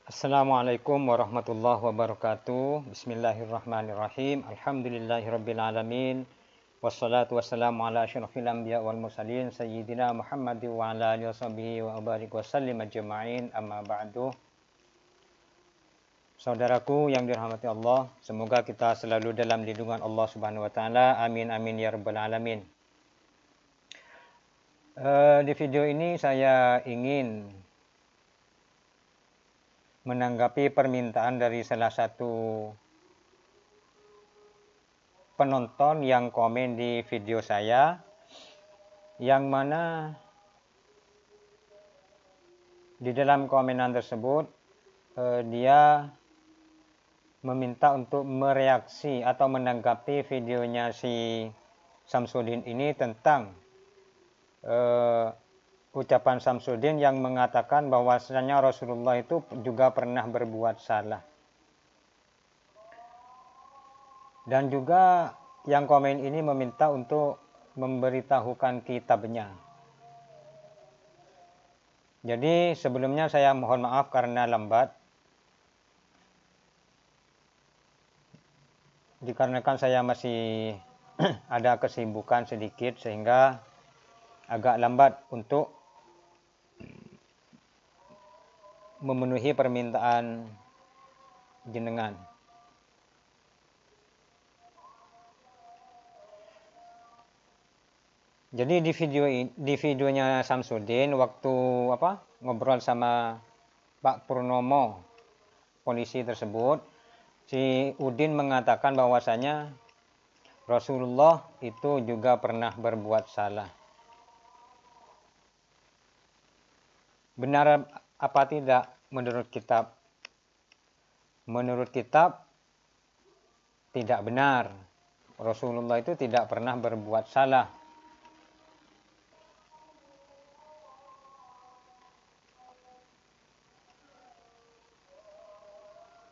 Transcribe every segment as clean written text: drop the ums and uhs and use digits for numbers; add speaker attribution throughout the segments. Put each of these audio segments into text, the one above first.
Speaker 1: Assalamualaikum warahmatullahi wabarakatuh. Bismillahirrahmanirrahim. Alhamdulillahirabbil alamin. Wassalatu wassalamu ala asyrafil anbiya wal mursalin sayyidina Muhammad wa ala alihi washabihi wa barik wasallim ajma'in. Amma ba'du. Saudaraku yang dirahmati Allah, semoga kita selalu dalam lindungan Allah Subhanahu wa taala. Amin amin ya rabbal alamin. Di video ini saya ingin menanggapi permintaan dari salah satu penonton yang komen di video saya, yang mana di dalam komenan tersebut dia meminta untuk mereaksi atau menanggapi videonya si Samsudin ini tentang ucapan Samsudin yang mengatakan bahwasanya Rasulullah itu juga pernah berbuat salah. Dan juga yang komen ini meminta untuk memberitahukan kitabnya. Jadi sebelumnya saya mohon maaf karena lambat. Dikarenakan saya masih ada kesibukan sedikit sehingga agak lambat untuk memenuhi permintaan jenengan. Jadi di videonya Samsudin waktu ngobrol sama Pak Purnomo, polisi tersebut, si Udin mengatakan bahwasanya Rasulullah itu juga pernah berbuat salah. Benar apa tidak menurut kitab? Menurut kitab tidak benar. Rasulullah itu tidak pernah berbuat salah.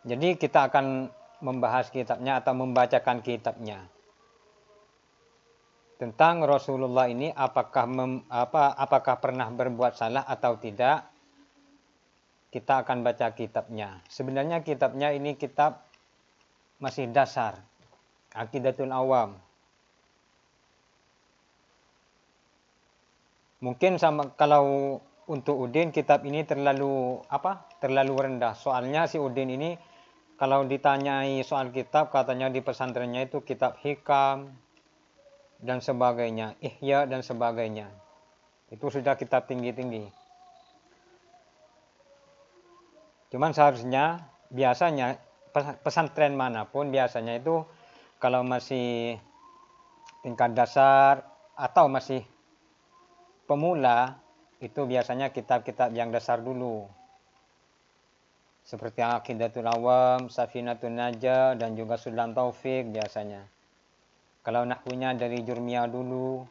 Speaker 1: Jadi kita akan membahas kitabnya atau membacakan kitabnya. Tentang Rasulullah ini apakah pernah berbuat salah atau tidak, kita akan baca kitabnya. Sebenarnya kitabnya ini kitab masih dasar, Aqidatul Awam. Mungkin kalau untuk Udin kitab ini terlalu rendah. Soalnya si Udin ini kalau ditanyai soal kitab katanya di pesantrennya itu kitab hikam dan sebagainya, ihya dan sebagainya. Itu sudah kitab tinggi-tinggi. Cuman seharusnya biasanya pesantren manapun biasanya itu kalau masih tingkat dasar atau masih pemula itu biasanya kitab-kitab yang dasar dulu. Seperti Aqidatul Awam, Safinatun Najah, dan juga Sulam Taufik biasanya. Kalau nahwunya dari Jurmiyah dulu,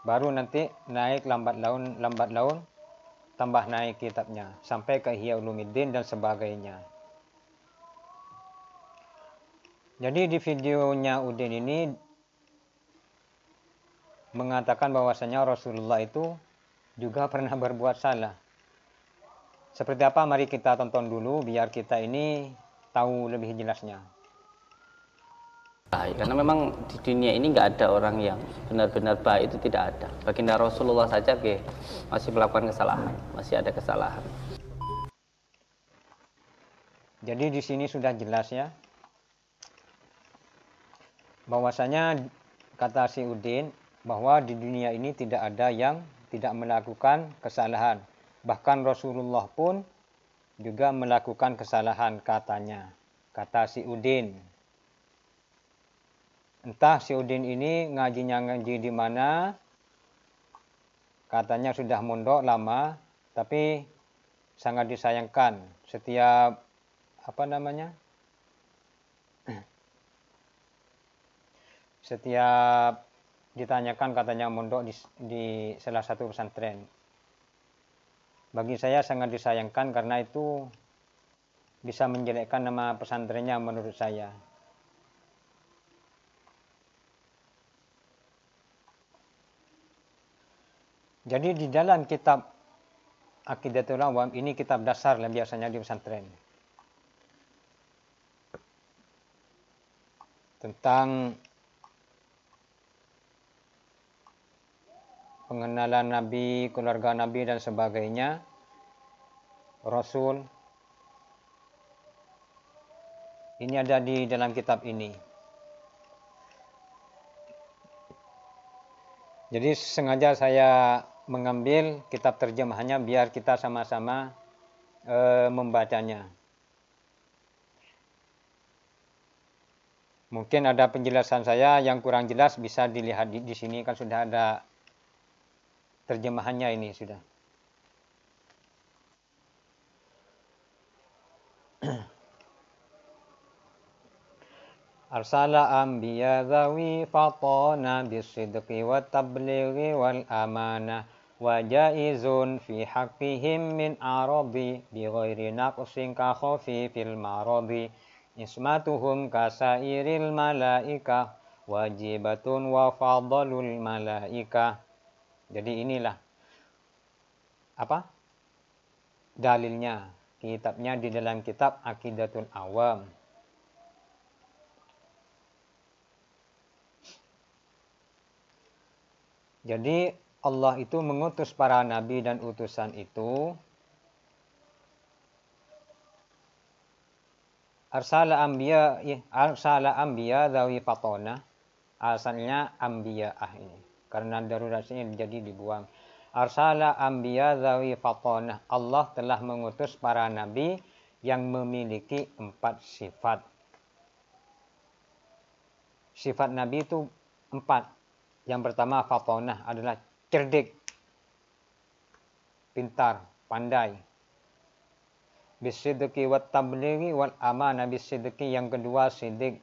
Speaker 1: baru nanti naik lambat laun, tambah naik kitabnya. Sampai ke Ihya Ulumuddin dan sebagainya. Jadi di videonya Udin ini mengatakan bahwasanya Rasulullah itu juga pernah berbuat salah. Seperti apa? Mari kita tonton dulu biar kita ini tahu lebih jelasnya.
Speaker 2: Baik, karena memang di dunia ini nggak ada orang yang benar-benar baik, itu tidak ada. Baginda Rasulullah saja masih melakukan kesalahan, masih ada kesalahan.
Speaker 1: Jadi di sini sudah jelas ya, bahwasanya kata si Udin bahwa di dunia ini tidak ada yang tidak melakukan kesalahan. Bahkan Rasulullah pun juga melakukan kesalahan katanya. Kata si Udin. Entah si Udin ini ngaji di mana, katanya sudah mondok lama, tapi sangat disayangkan setiap setiap ditanyakan katanya mondok di salah satu pesantren. Bagi saya sangat disayangkan karena itu bisa menjelekkan nama pesantrennya menurut saya. Jadi di dalam kitab Aqidatul Awam ini kitab dasar lah biasanya di pesantren. Tentang pengenalan Nabi, keluarga Nabi dan sebagainya, Rasul. Ini ada di dalam kitab ini. Jadi sengaja saya mengambil kitab terjemahannya biar kita sama-sama membacanya. Mungkin ada penjelasan saya yang kurang jelas, bisa dilihat di sini kan sudah ada terjemahannya ini sudah. Arsala anbiya dhawi fatana bisidqi wa tablighi wal amanah wa jaizun fi haqqihim min aradi bi ghairi naqsin ka khafifil maradi ismatuhum kasairil malaika wajibatun wa fadalul malaika. Jadi inilah apa dalilnya, kitabnya di dalam kitab Aqidatul Awam. Jadi Allah itu mengutus para nabi dan utusan itu. Arsala anbiya dhawi fatona. Asalnya anbiya'ah ini. Karena daruratnya jadi dibuang. Arsala anbiya dhawi fatona. Allah telah mengutus para nabi yang memiliki 4 sifat. Sifat nabi itu 4. Yang pertama fatonah adalah cerdik, pintar, pandai. Bisidqi wat tablighi wal amanah. Bisidqi yang kedua sidik.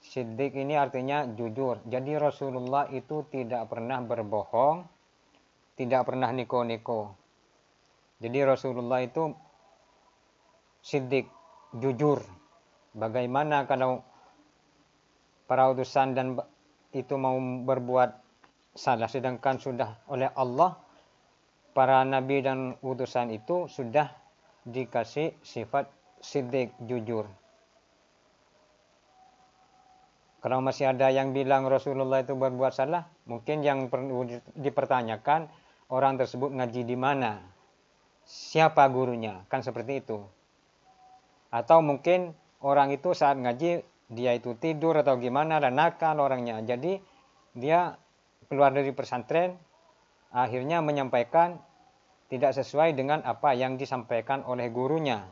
Speaker 1: Sidik ini artinya jujur. Jadi Rasulullah itu tidak pernah berbohong, tidak pernah niko-niko. Jadi Rasulullah itu sidik, jujur. Bagaimana kalau para utusan dan itu mau berbuat salah, sedangkan sudah oleh Allah para nabi dan utusan itu sudah dikasih sifat siddiq, jujur. Kalau masih ada yang bilang Rasulullah itu berbuat salah, mungkin yang perlu dipertanyakan orang tersebut ngaji di mana, siapa gurunya, kan seperti itu. Atau mungkin orang itu saat ngaji dia itu tidur atau gimana dan nakal orangnya. Jadi dia keluar dari pesantren, akhirnya menyampaikan tidak sesuai dengan apa yang disampaikan oleh gurunya.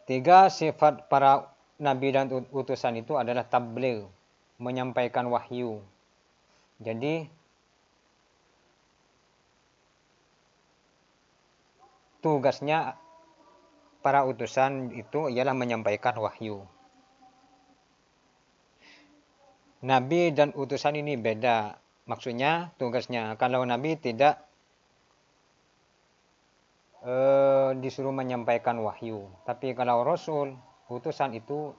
Speaker 1: 3 sifat para nabi dan utusan itu adalah tabligh, menyampaikan wahyu. Jadi tugasnya para utusan itu ialah menyampaikan wahyu. Nabi dan utusan ini beda. Maksudnya tugasnya, kalau Nabi tidak disuruh menyampaikan wahyu. Tapi kalau Rasul, utusan itu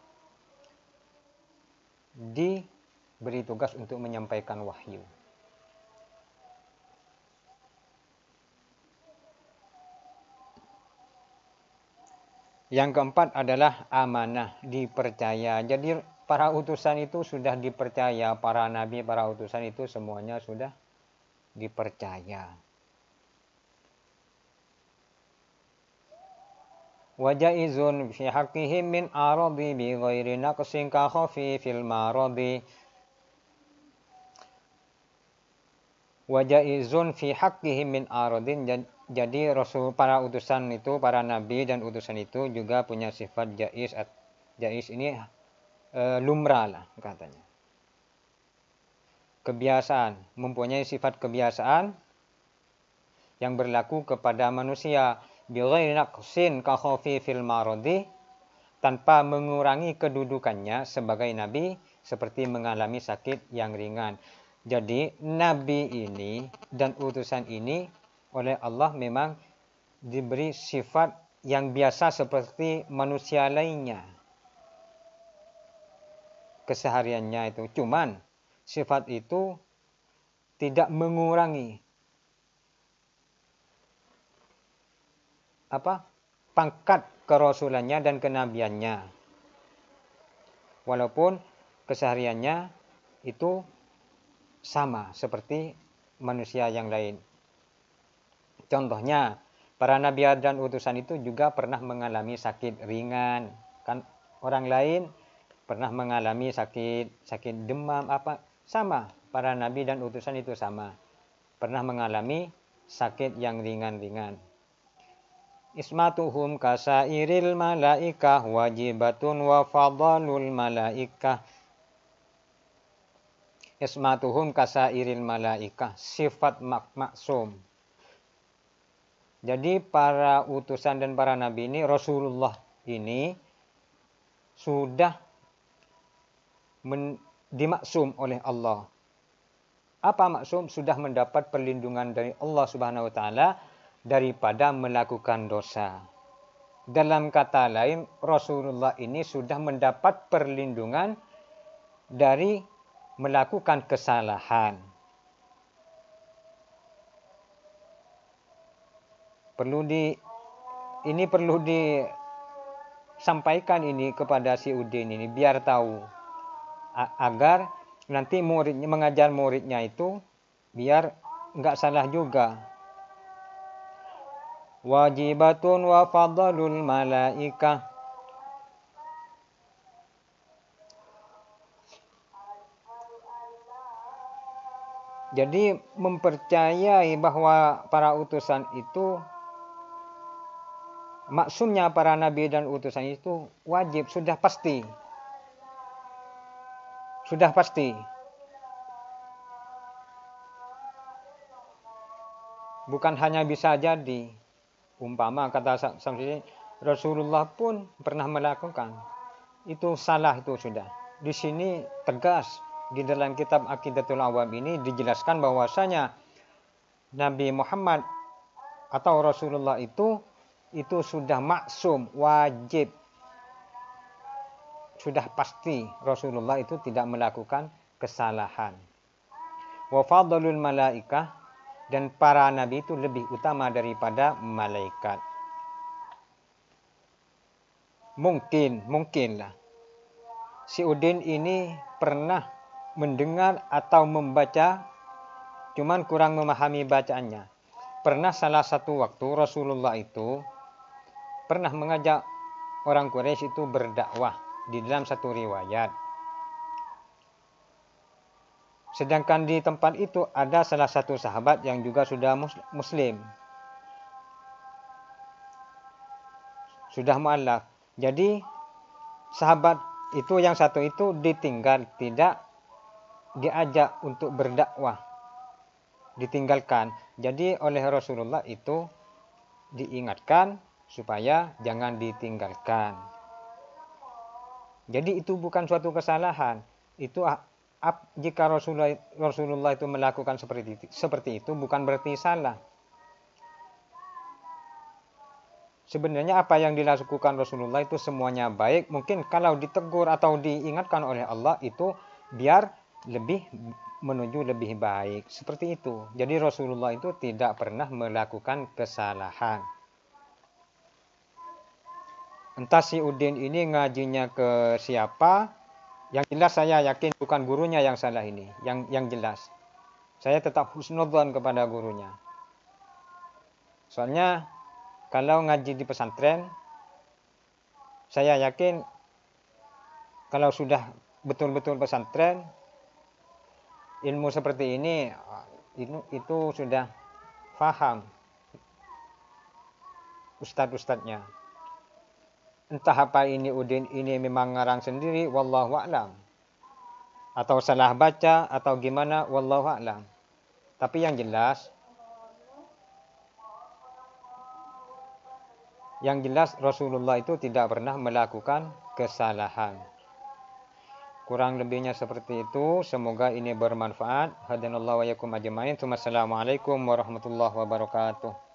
Speaker 1: diberi tugas untuk menyampaikan wahyu. Yang keempat adalah amanah, dipercaya. Jadi para utusan itu sudah dipercaya, para nabi, para utusan itu semuanya sudah dipercaya. Wajaizun fi haqqihim min aradi bi ghairi naqsin ka khafifil maradi. Wajaizun fi haqqihim min aradin. Jadi Rasul, para utusan itu, para nabi dan utusan itu juga punya sifat jaiz. Jaiz ini lumrah lah katanya. Kebiasaan, mempunyai sifat kebiasaan yang berlaku kepada manusia. Bighairi naqsin ka khafifil maradi, tanpa mengurangi kedudukannya sebagai nabi seperti mengalami sakit yang ringan. Jadi nabi ini dan utusan ini oleh Allah memang diberi sifat yang biasa seperti manusia lainnya. Kesehariannya itu. Cuman sifat itu tidak mengurangi pangkat kerasulannya dan kenabiannya. Walaupun kesehariannya itu sama seperti manusia yang lain. Contohnya, para nabi dan utusan itu juga pernah mengalami sakit ringan. Kan orang lain pernah mengalami sakit demam sama. Para nabi dan utusan itu sama. Pernah mengalami sakit yang ringan-ringan. Ismatuhum kasairil malaikah wajibatun wa fadalul malaikah. Ismatuhum kasairil malaikah, sifat maksum. Jadi para utusan dan para nabi ini, Rasulullah ini sudah dimaksum oleh Allah. Apa maksum? Sudah mendapat perlindungan dari Allah Subhanahu wa taala daripada melakukan dosa. Dalam kata lain, Rasulullah ini sudah mendapat perlindungan dari melakukan kesalahan. Perlu disampaikan ini kepada si Udin ini biar tahu, agar nanti muridnya mengajar muridnya itu biar nggak salah juga. Wajibatun wa fadalul malaikah. Jadi mempercayai bahwa para utusan itu, maksumnya para nabi dan utusan itu wajib, sudah pasti. Sudah pasti. Bukan hanya bisa jadi. Umpama kata Samsudin, Rasulullah pun pernah melakukan. Itu salah, itu sudah. Di sini tegas di dalam kitab Aqidatul Awam ini dijelaskan bahwasanya Nabi Muhammad atau Rasulullah itu sudah maksum, wajib. Sudah pasti Rasulullah itu tidak melakukan kesalahan. Wa fadlul malaikah, dan para nabi itu lebih utama daripada malaikat. Mungkinlah si Udin ini pernah mendengar atau membaca, cuman kurang memahami bacaannya. Pernah salah satu waktu Rasulullah itu pernah mengajak orang Quraisy itu berdakwah di dalam satu riwayat. Sedangkan di tempat itu ada salah satu sahabat yang juga sudah muslim. Sudah mu'allaf. Jadi sahabat itu yang satu itu ditinggal, tidak diajak untuk berdakwah. Ditinggalkan. Jadi oleh Rasulullah itu diingatkan supaya jangan ditinggalkan. Jadi itu bukan suatu kesalahan. Itu jika Rasulullah itu melakukan seperti itu bukan berarti salah. Sebenarnya apa yang dilakukan Rasulullah itu semuanya baik. Mungkin kalau ditegur atau diingatkan oleh Allah itu biar lebih menuju lebih baik. Seperti itu. Jadi Rasulullah itu tidak pernah melakukan kesalahan. Entah si Udin ini ngajinya ke siapa. Yang jelas saya yakin bukan gurunya yang salah ini. Yang jelas. Saya tetap husnudzon kepada gurunya. Soalnya kalau ngaji di pesantren, saya yakin kalau sudah betul-betul pesantren, ilmu seperti ini itu sudah paham ustadz-ustadznya. Entah apa ini Udin ini memang ngarang sendiri, wallahu a'lam. Atau salah baca atau gimana, wallahu a'lam. Tapi yang jelas Rasulullah itu tidak pernah melakukan kesalahan. Kurang lebihnya seperti itu. Semoga ini bermanfaat. Hadanallahu wa yakum ajmain. Assalamualaikum warahmatullahi wabarakatuh.